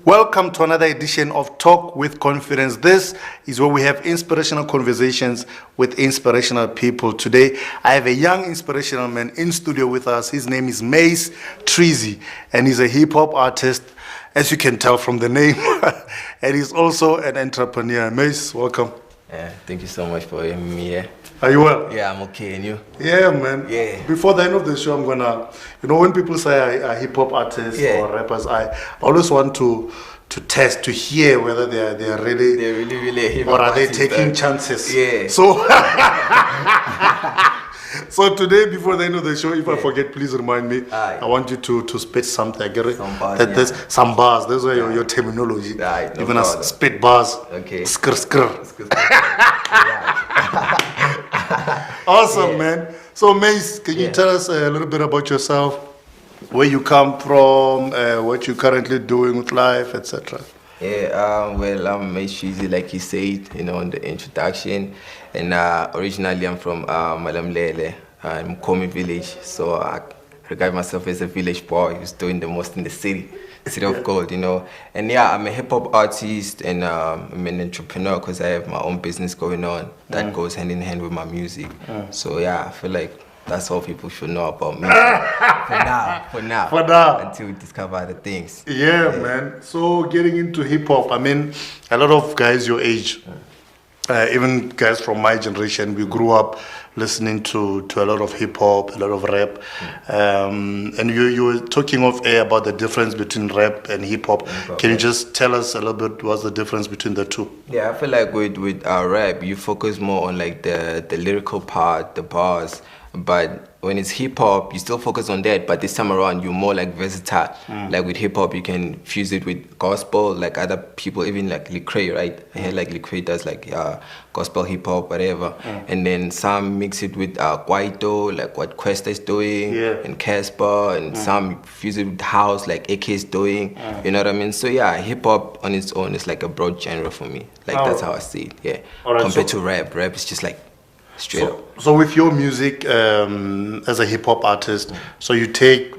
Welcome to another edition of Talk with Confidence. This is where we have inspirational conversations with inspirational people. Today, I have a young inspirational man in studio with us. His name is Mace Treezy, and he's a hip-hop artist, as you can tell from the name. And he's also an entrepreneur. Mace, welcome. Yeah, thank you so much for having me here. Are you well? Yeah, I'm okay, and you? Yeah, man. Yeah. Before the end of the show, I'm gonna, when people say a hip-hop artist or rappers, I always want to test, to hear whether they're really hip-hop or are they artists, taking chances. Yeah. So today, before the end of the show, if I forget, please remind me. Aye. I want you to spit something. I get it? Some bars, There's some bars. Those are your terminology. Aye, no You're gonna problem. spit bars. Okay. Skr. Awesome, man. So, Mace, can you tell us a little bit about yourself? Where you come from, what you're currently doing with life, etc. Yeah, well, I'm Mace Treezy, like you said, in the introduction. And originally, I'm from Malamlele, Mkomi village. So I regard myself as a village boy who's doing the most in the city of gold, And yeah, I'm a hip-hop artist and I'm an entrepreneur because I have my own business going on that goes hand in hand with my music. So yeah, I feel like that's all people should know about me. For now. Until we discover other things. Yeah, man. So getting into hip-hop, I mean, a lot of guys your age, even guys from my generation, we grew up listening to a lot of hip-hop, a lot of rap. And you were talking off air about the difference between rap and hip-hop. Can you just tell us a little bit what's the difference between the two? Yeah, I feel like with rap, you focus more on like the lyrical part, the bars. But when it's hip-hop, you still focus on that, but this time around, you're more like versatile. Like with hip-hop, you can fuse it with gospel, like other people, even like Lecrae, right? I hear like Lecrae does like gospel, hip-hop, whatever. And then some mix it with Kwaito, like what Questa is doing, and Casper, and some fuse it with house, like AK is doing, you know what I mean? So yeah, hip-hop on its own is like a broad genre for me. Like that's how I see it, yeah. Right, compared to rap is just like straight up. So with your music as a hip-hop artist, so you take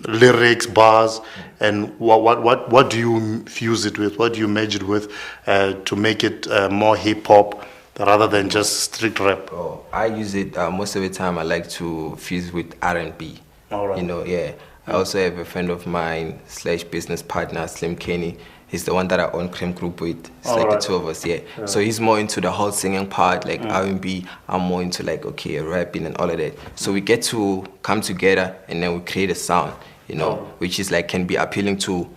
lyrics, bars, and what do you fuse it with? What do you merge it with to make it more hip-hop rather than just strict rap? Oh, I use it most of the time. I like to fuse with R&B. All right. I also have a friend of mine / business partner, Slim Kenny. He's the one that I own Cream Group with. It's like the two of us, yeah. So he's more into the whole singing part, like R&B. I'm more into like, rapping and all of that. So we get to come together and then we create a sound, which is like can be appealing to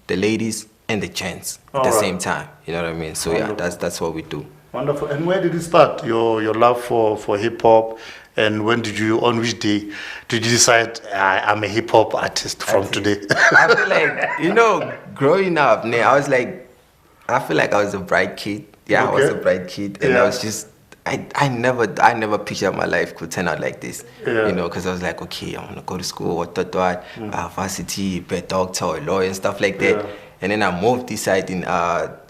the ladies and the gents at the same time. You know what I mean? So yeah, that's what we do. Wonderful. And where did it start, your love for hip-hop? And when did you, on which day, did you decide I'm a hip-hop artist from today? I feel like, growing up, I feel like I was a bright kid. Yeah, I was a bright kid. And I was just, I never pictured my life could turn out like this. Because I was like, okay, I want to go to school, varsity, be a doctor or a lawyer and stuff like that. And then I moved this side in, it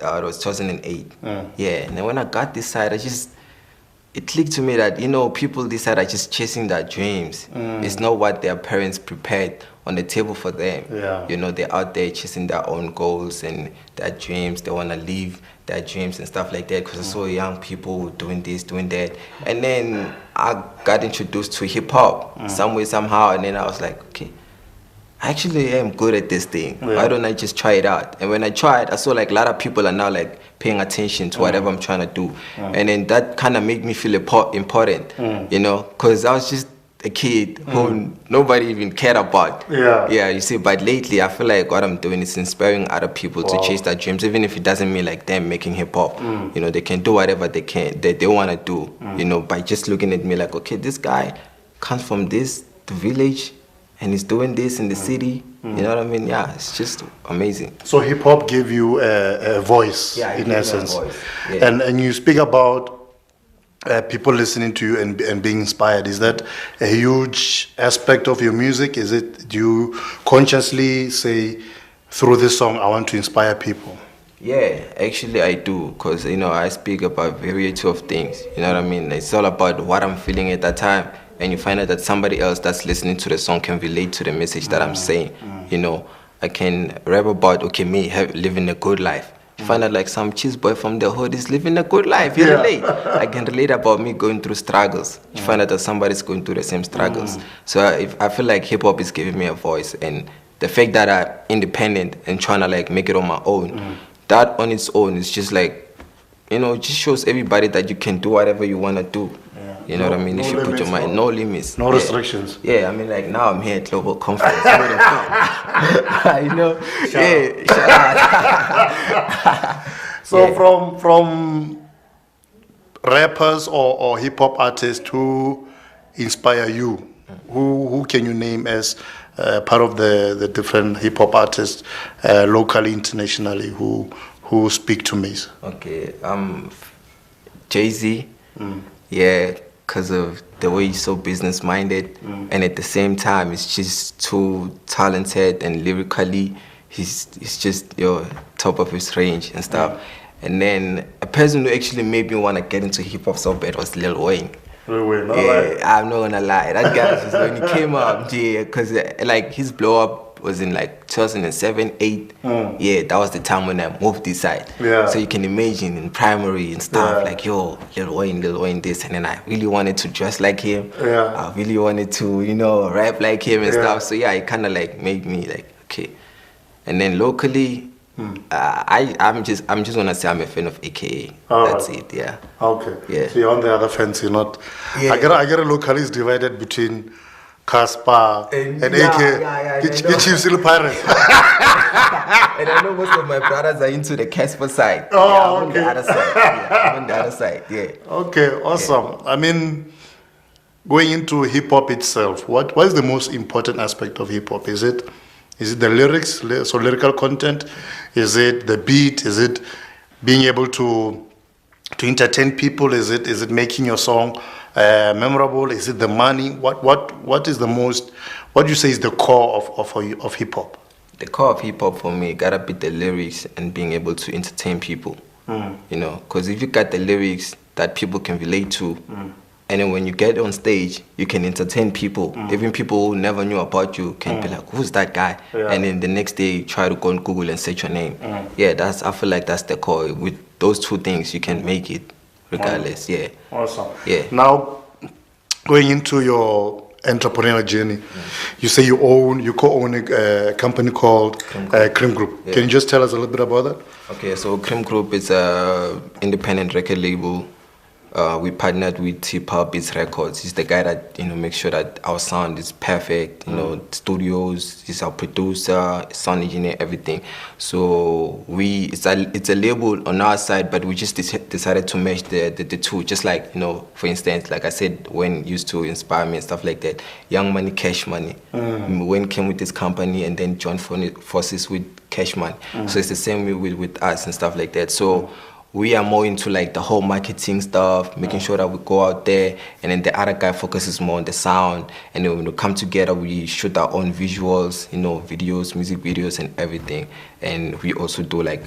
was 2008. And then when I got this side, it clicked to me that, people this side are just chasing their dreams. It's not what their parents prepared on the table for them. They're out there chasing their own goals and their dreams. They want to live their dreams and stuff like that because I saw young people doing this, doing that. And then I got introduced to hip-hop some way, somehow. And then I was like, okay, I actually am good at this thing. Why don't I just try it out? And when I tried, I saw like a lot of people are now like paying attention to whatever I'm trying to do. And then that kind of made me feel important, because I was just a kid who nobody even cared about. Yeah, you see, but lately I feel like what I'm doing is inspiring other people to chase their dreams, even if it doesn't mean like them making hip hop. They can do whatever they want to do, by just looking at me like, okay, this guy comes from the village, and he's doing this in the city. You know what I mean? Yeah, it's just amazing. So hip hop gave you a voice, in essence. And you speak about people listening to you and being inspired. Is that a huge aspect of your music? Do you consciously say, through this song, I want to inspire people? Yeah, actually I do, because you know I speak about variety of things. You know what I mean? It's all about what I'm feeling at that time, and you find out that somebody else that's listening to the song can relate to the message that I'm saying. You know, I can rap about living a good life. You find out like some cheese boy from the hood is living a good life. You relate. I can relate about me going through struggles. You find out that somebody's going through the same struggles. So I feel like hip hop is giving me a voice, and the fact that I'm independent and trying to like make it on my own, that on its own is just like, you know, it just shows everybody that you can do whatever you want to do. You know what I mean? If you put your mind, no limits, no restrictions. Yeah, I mean, like now I'm here at Global Confidence. You know, shout out. So from rappers or hip hop artists who inspire you, who can you name as part of the different hip hop artists locally, internationally, who speak to me? Okay, Jay-Z. Yeah, because of the way he's so business minded, and at the same time he's just too talented, and lyrically he's just top of his range and stuff. And then a person who actually made me want to get into hip hop so bad was Lil Wayne. I'm not gonna lie, that guy just when he came up, yeah, because like his blow up was in like 2007, 8. Yeah, that was the time when I moved this side. So you can imagine in primary and stuff, like Lil Wayne this, and then I really wanted to dress like him. I really wanted to, you know, rap like him and stuff. So yeah, it kind of like made me like, okay. And then locally, I'm just gonna say I'm a fan of AKA. That's it. Yeah. Okay. Yeah. So you're on the other fence. You're not. Yeah. I get a locally is divided between Casper and AKA. Get Chiefs Little Pirates. And I know most of my brothers are into the Casper side. Oh, yeah, I'm okay. on the other side. Yeah, I'm on the other side. Yeah. Okay. Awesome. Yeah. I mean, going into hip hop itself, what is the most important aspect of hip hop? Is it the lyrics, so lyrical content? Is it the beat? Is it being able to entertain people? Is it making your song memorable? Is it the money? What is the most? What do you say is the core of hip hop? The core of hip hop for me gotta be the lyrics and being able to entertain people. You know, because if you got the lyrics that people can relate to, and then when you get on stage, you can entertain people. Even people who never knew about you can be like, who's that guy? And then the next day, try to go on Google and search your name. Yeah, I feel like that's the core. With those two things, you can make it regardless. Yeah. Awesome. Yeah. Now, going into your entrepreneurial journey, you say you co-own a company called Cream Group. Yeah. Can you just tell us a little bit about that? Okay, so Cream Group is an independent record label. We partnered with Hip Hop Beats Records. He's the guy that, you know, makes sure that our sound is perfect. You know, studios. He's our producer, sound engineer, everything. So it's a label on our side, but we just decided to merge the two. Just like, you know, for instance, like I said, Wayne used to inspire me and stuff like that. Young Money, Cash Money. Wayne came with this company and then joined forces with Cash Money. So it's the same way with us and stuff like that. So we are more into like the whole marketing stuff, making sure that we go out there, and then the other guy focuses more on the sound. And then when we come together, we shoot our own visuals, you know, videos, music videos, and everything. And we also do like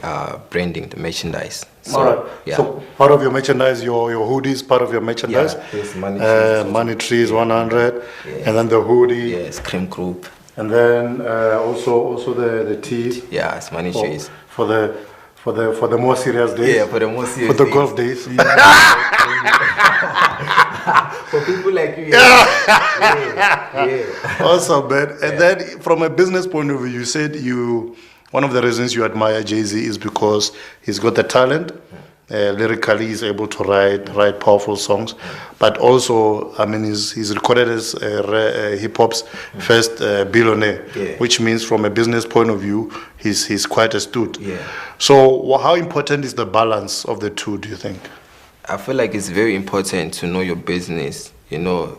branding, the merchandise. So, all right. Yeah. So part of your merchandise, your hoodies, part of your merchandise. Yes, Money Trees 100, and then the hoodie. Yes, Cream Group. And then also the tee. Yeah, it's Money Trees. For the more serious days. Yeah, for the more serious days. For the golf days. For people like you. Awesome, man. And then from a business point of view, you said one of the reasons you admire Jay-Z is because he's got the talent. Lyrically, he's able to write powerful songs, but also, I mean, he's recorded as hip hop's first billionaire, which means from a business point of view, he's quite astute. So, how important is the balance of the two, do you think? I feel like it's very important to know your business, you know,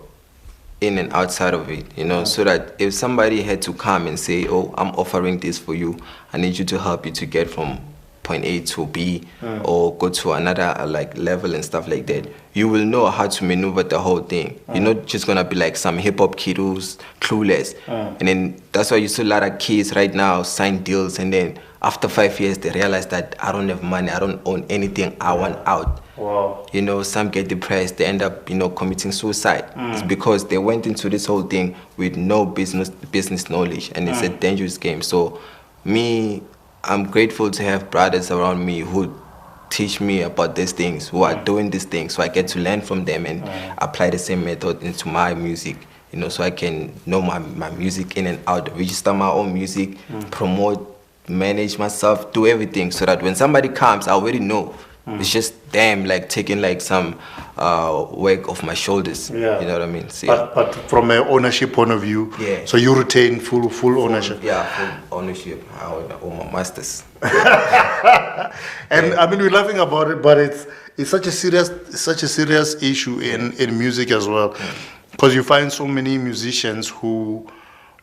in and outside of it, you know, so that if somebody had to come and say, oh, I'm offering this for you, I need you to help you to get from point A to B or go to another like level and stuff like that, you will know how to maneuver the whole thing. You're not just gonna be like some hip hop kid who's clueless. And then that's why you see a lot of kids right now sign deals, and then after 5 years they realize that I don't have money, I don't own anything, I want out. Wow. You know, some get depressed, they end up, committing suicide. It's because they went into this whole thing with no business knowledge, and it's a dangerous game. So me, I'm grateful to have brothers around me who teach me about these things, who are doing these things, so I get to learn from them and apply the same method into my music, so I can know my music in and out, register my own music, promote, manage myself, do everything, so that when somebody comes, I already know. It's just them like taking like some work off my shoulders. Yeah. You know what I mean? So, but from an ownership point of view, so you retain full ownership. Full ownership. I own my masters. And I mean, we're laughing about it, but it's such a serious issue in music as well, because you find so many musicians who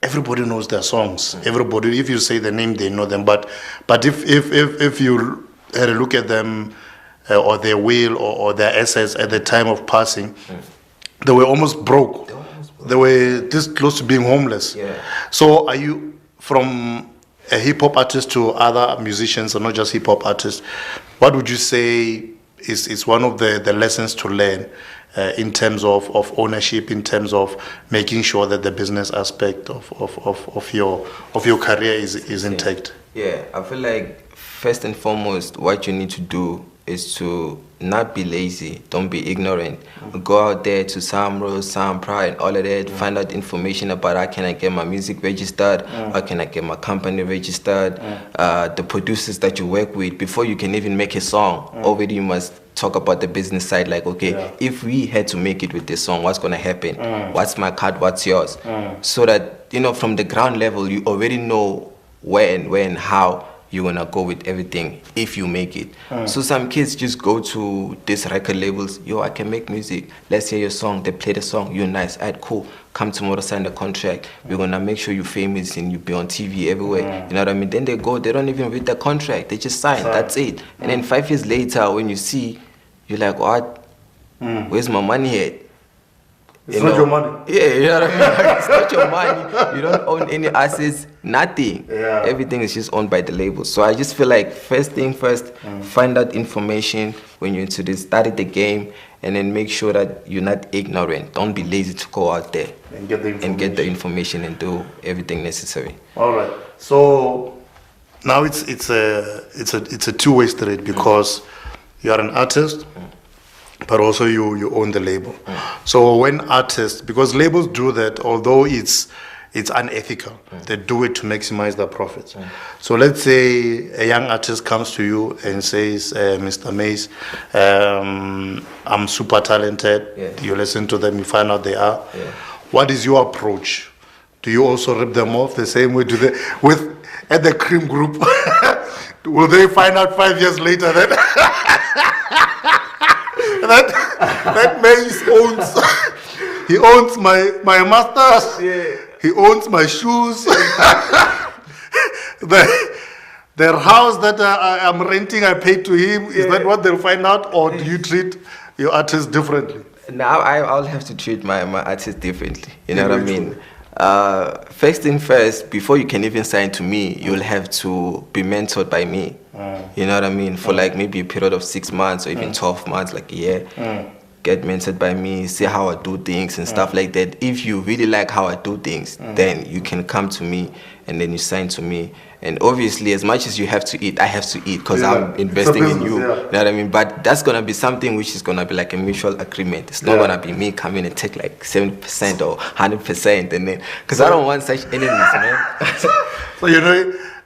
everybody knows their songs. Everybody, if you say the name, they know them. But if you had a look at them, or their will or their assets at the time of passing, they were almost broke. They were this close to being homeless. So are you, from a hip-hop artist to other musicians, or not just hip-hop artists, what would you say is one of the lessons to learn in terms of ownership, in terms of making sure that the business aspect of your career is intact? I feel like first and foremost, what you need to do is to not be lazy, don't be ignorant. Go out there to Samro, Sampra, and all of that, find out information about how can I get my music registered, how can I get my company registered, the producers that you work with. Before you can even make a song, already you must talk about the business side, like, okay, if we had to make it with this song, what's gonna happen? What's my cut, what's yours? So that, from the ground level, you already know where and how you're gonna go with everything if you make it. So some kids just go to these record labels, yo, I can make music, let's hear your song, they play the song, you're nice, alright, cool, come tomorrow, sign the contract, we're gonna make sure you're famous and you be on TV everywhere, you know what I mean? Then they go, they don't even read the contract, they just sign, that's it. And then 5 years later, when you see, you're like, what? Where's my money at? It's not your money. Yeah, you know what I mean? It's not your money. You don't own any assets, nothing. Everything is just owned by the label. So I just feel like first thing first, find out information when you're into this, study the game, and then make sure that you're not ignorant. Don't be lazy to go out there and get the information and do everything necessary. All right. So now it's a two-way street, because you are an artist, but also you own the label. So when artists, because labels do that, although it's unethical, they do it to maximize their profits. So let's say a young artist comes to you and says, Mr. Mace, I'm super talented. You listen to them, you find out they are. What is your approach? Do you also rip them off the same way? At the Cream Group? Will they find out 5 years later that that Mace owns my masters, he owns my shoes, the house that I'm renting, I paid to him? Is that what they'll find out, or do you treat your artists differently? Now I'll have to treat my artists differently. You know what I mean? First thing first, before you can even sign to me, you'll have to be mentored by me. You know what I mean? For like maybe a period of 6 months or even 12 months, like a year. Get mentored by me, see how I do things and stuff like that. If you really like how I do things, then you can come to me and then you sign to me. And obviously, as much as you have to eat, I have to eat, because I'm investing in you. You know what I mean? But that's going to be something which is going to be like a mutual agreement. It's not going to be me coming and take like 70% or 100%. And then, because I don't want such enemies, man. So,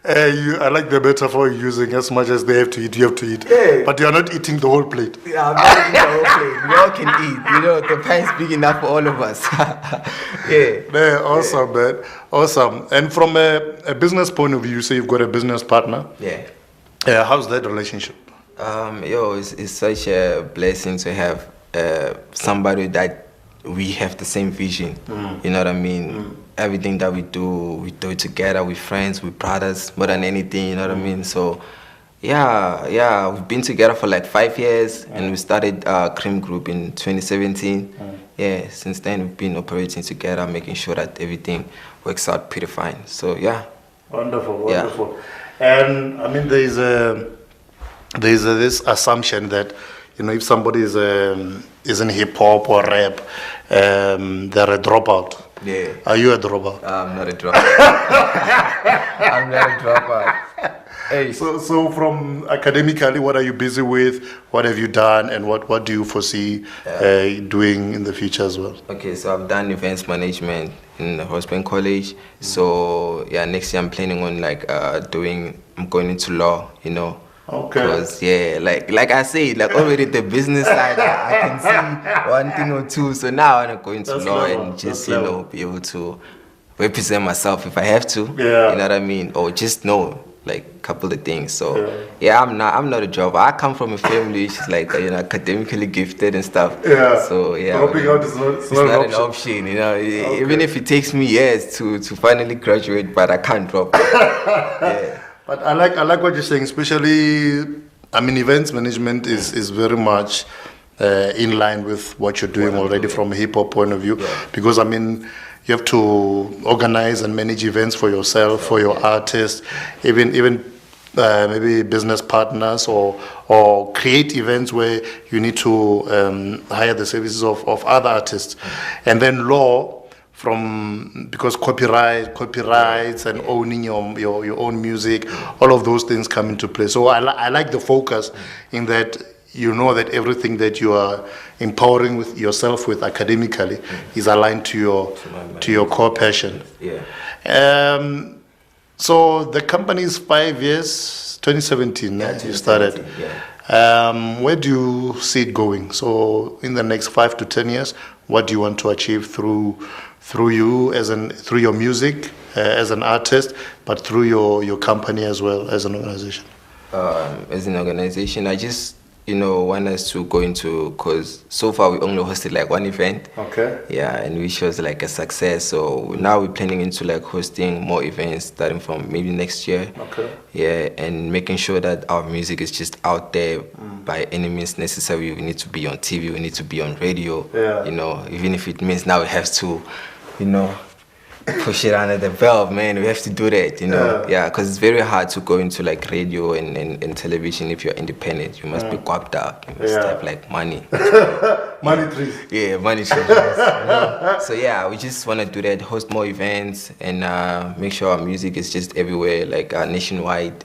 I like the metaphor you're using. As much as they have to eat, you have to eat. But you're not eating the whole plate. Yeah, I'm not eating the whole plate. We all can eat. The pie is big enough for all of us. Awesome, man. Awesome. And from a business point of view, you say you've got a business partner. How's that relationship? It's such a blessing to have somebody that we have the same vision. You know what I mean? Everything that we do it together with friends, with brothers, more than anything, you know what I mean? So Yeah. We've been together for like 5 years, and we started Cream Group in 2017. Yeah, since then we've been operating together, making sure that everything works out pretty fine. So yeah. Wonderful. Yeah. And I mean, there's this assumption that, you know, if somebody is in hip hop or rap, they're a dropout. Yeah. Are you a dropout? I'm not a dropout. I'm not a dropout. Hey. So from academically, what are you busy with? What have you done, and what do you foresee doing in the future as well? Okay, so I've done events management in Hospen College. So yeah, next year I'm planning on I'm going into law, you know. Okay. Because yeah, like I said, like already the business side, I can see one thing or two. So now I want to go into law and just be able to represent myself if I have to. Yeah. You know what I mean? Or just know like a couple of things. So yeah, I'm not a job. I come from a family which is like academically gifted and stuff. Yeah. So yeah, dropping out is it's not an option. You know, even if it takes me years to finally graduate, but I can't drop. Yeah. But I like what you're saying, especially, I mean, events management is very much in line with what you're doing already from a hip hop point of view. Yeah. Because, I mean, you have to organize and manage events for yourself, for your artists, even maybe business partners, or create events where you need to hire the services of other artists. And then law, because copyrights and owning your own music, all of those things come into play. So I like the focus in that you know that everything that you are empowering with yourself with academically is aligned to your core passion. Yeah. So the company is 5 years, 2017. You started. Yeah. Where do you see it going? So in the next 5 to 10 years, what do you want to achieve through your music as an artist, but through your company as well as an organization? As an organization, I just want us to go into, because so far we only hosted like one event. Okay. Yeah, and which was like a success. So now we're planning into like hosting more events starting from maybe next year. Okay. Yeah, and making sure that our music is just out there by any means necessary. We need to be on TV, we need to be on radio. Yeah. Even if it means now we have to, push it under the belt, man. We have to do that, Yeah, because it's very hard to go into like radio and television if you're independent. You must be guapped up. You must have like money. Money trees. Yeah, money trees. So yeah, we just want to do that, host more events, and make sure our music is just everywhere, like nationwide.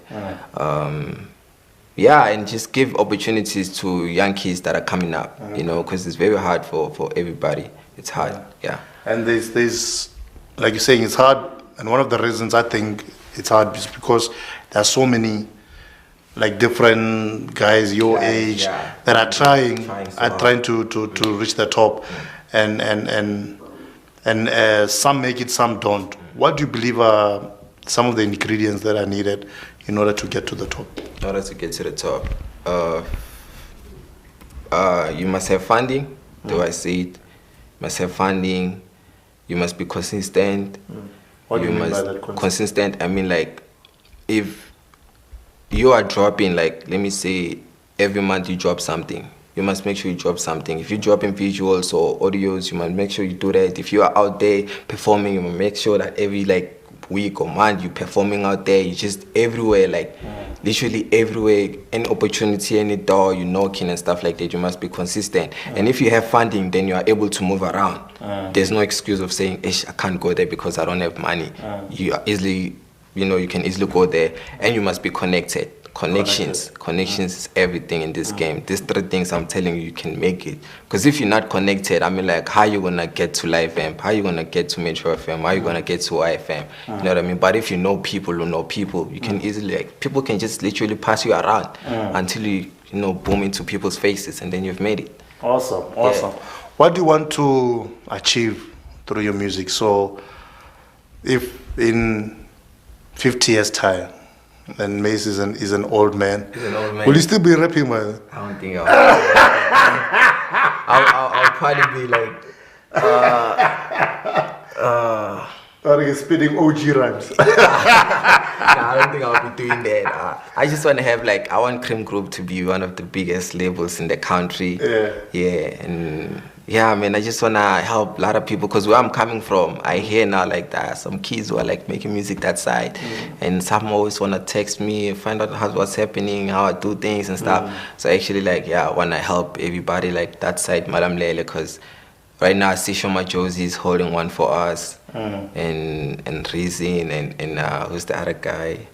Yeah, and just give opportunities to young kids that are coming up, because it's very hard for everybody. It's hard, yeah. And there's like you're saying, it's hard, and one of the reasons I think it's hard is because there are so many like different guys your age that are trying to reach the top, and some make it, some don't. What do you believe are some of the ingredients that are needed in order to get to the top? In order to get to the top, you must have funding. Do I say it? You must have funding. You must be consistent. What do you mean by that? Consistent? I mean, like, if you are dropping, like, let me say, every month you drop something, you must make sure you drop something. If you're dropping visuals or audios, you must make sure you do that. If you are out there performing, you must make sure that every, like, week or month you're performing out there. You're just everywhere, like, literally everywhere. Any opportunity, any door you're knocking and stuff like that, you must be consistent. And if you have funding, then you are able to move around. There's no excuse of saying, I can't go there because I don't have money. You are easily, you can easily go there, and you must be connected. Connections is everything in this game. These 3 things I'm telling you can make it. Because if you're not connected, I mean, like, how you gonna get to Live Amp? How you gonna get to Metro FM? How you gonna get to IFM? You know what I mean? But if you know people who know people, you can easily, like, people can just literally pass you around until you boom into people's faces, and then you've made it. Awesome. What do you want to achieve through your music? So if in 50 years time, and Mace is an old man. He's an old man. Will you still be rapping, man? I don't think I'll probably be like, Or he's spitting OG rhymes. No, I don't think I'll be doing that. I just want to have I want Cream Group to be one of the biggest labels in the country. Yeah, and yeah, man, I just want to help a lot of people because where I'm coming from, I hear now there are some kids who are making music that side, and some always want to text me, find out what's happening, how I do things and stuff. So actually, I want to help everybody that side, Madam Lele, because right now I see Shoma Josie is holding one for us, and Rizin and who's the other guy,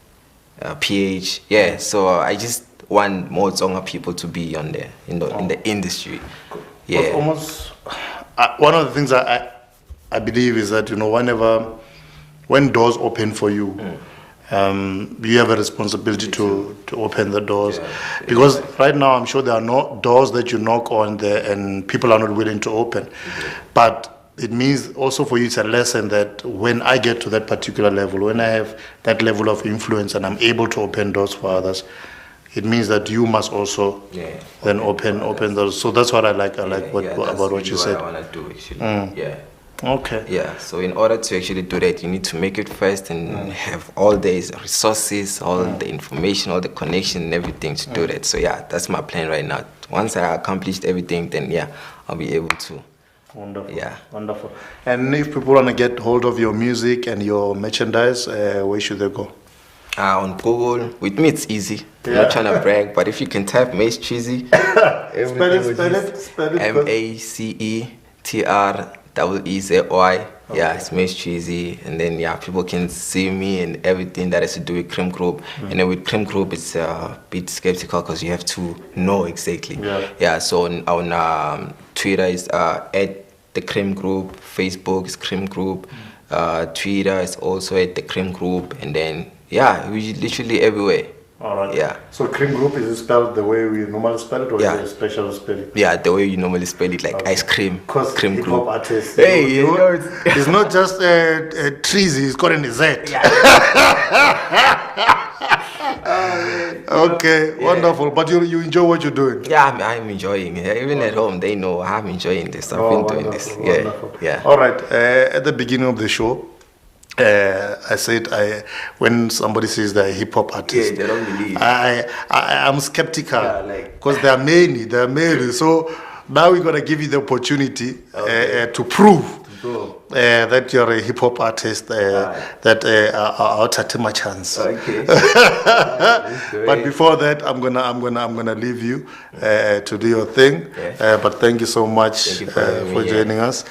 PH. Yeah, so I just want more Tsonga people to be on there in the industry. Yeah. Almost one of the things I believe is that when doors open for you, you have a responsibility to open the doors, because right now I'm sure there are no doors that you knock on there and people are not willing to open. But it means also for you it's a lesson that when I get to that particular level, when I have that level of influence and I'm able to open doors for others, it means that you must also then open those. So that's what I like. About what you said. I want to do actually. Yeah. Okay. Yeah. So in order to actually do that, you need to make it first and have all these resources, all the information, all the connection, and everything to do that. So yeah, that's my plan right now. Once I accomplished everything, then I'll be able to. Wonderful. Yeah. Wonderful. And if people want to get hold of your music and your merchandise, where should they go? On Google. With me it's easy. I'm not trying to brag, but if you can type Mace Treezy, spell it. MACETREEZY. Yeah, it's Mace Treezy, and then people can see me and everything that has to do with Cream Group. And then with Cream Group, it's a bit skeptical because you have to know exactly. Yeah. So on Twitter is at the Cream Group. Facebook is Cream Group. Twitter is also at the Cream Group, and then we literally everywhere. All right. Yeah. So Cream Group, is it spelled the way we normally spell it, or is it a special spelling? Yeah, the way you normally spell it, ice cream. Because Cream hip-hop Group. artists, Hey, it's not just Treezy, it's called a Z. Okay, wonderful. But you enjoy what you're doing? Yeah, I'm enjoying it. Even at home, they know I'm enjoying this. I've been doing this. Yeah. All right. At the beginning of the show, I said when somebody says they're a hip hop artist, they don't believe. I'm skeptical because there are many. So now we're gonna give you the opportunity to prove that you're a hip hop artist. That I'll take my chance. Okay. But before that, I'm gonna leave you to do your thing. But thank you so much for joining us.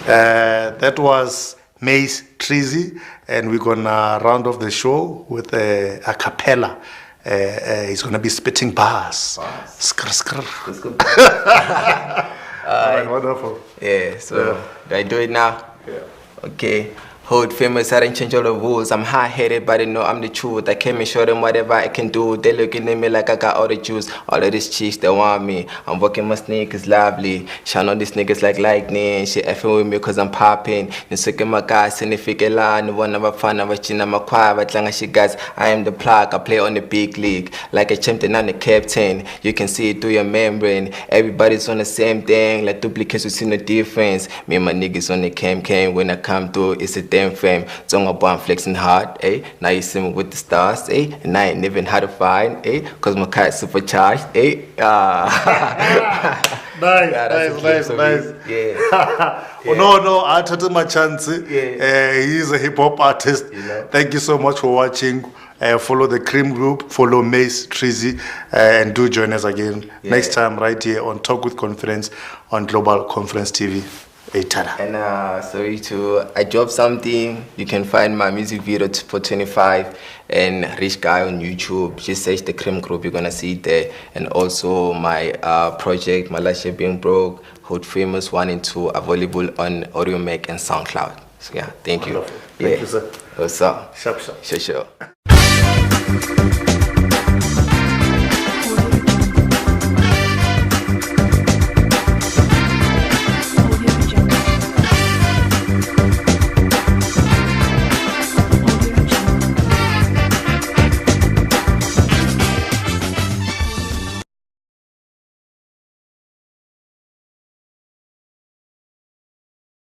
That was Mace Treezy, and we're gonna round off the show with a cappella. He's gonna be spitting bars. Skr. All right, wonderful. Yeah, so do I do it now? Yeah. Okay. Hold famous, I didn't change all the rules. I'm hard-headed, but they know I'm the truth. I came and show them whatever I can do. They looking at me like I got all the juice. All of these chicks, they want me. I'm working my sneakers lovely. Shine on these niggas like lightning. She effing with me cause I'm popping. Nisuke my guys, and if you get line, one of a fan of a chin, I'm a choir, but long as she guys, I am the plug. I play on the big league. Like a champion and a captain. You can see it through your membrane. Everybody's on the same thing. Like duplicates, we see no difference. Me and my niggas on the cam. When I come through, it's a damn fame. Tonga boy, I'm flexing hard, eh? Now you see me with the stars, eh? And I ain't even hard to find, eh? Cause my car is supercharged, eh? Nice. Yeah. No, I took my chance. He's a hip hop artist. Thank you so much for watching. Follow the Cream Group, follow Mace Treezy, and do join us again next time right here on Talk with Confidence on Global Conference TV. And I dropped something. You can find my music video for 25 and Rich Guy on YouTube. Just search the Cream Group, you're gonna see it there. And also my project, My Last Year Being Broke, Hood Famous 1 and 2, available on Audio Mac and SoundCloud. So yeah, thank you. Thank you, sir. What's up? Sharp. Sure.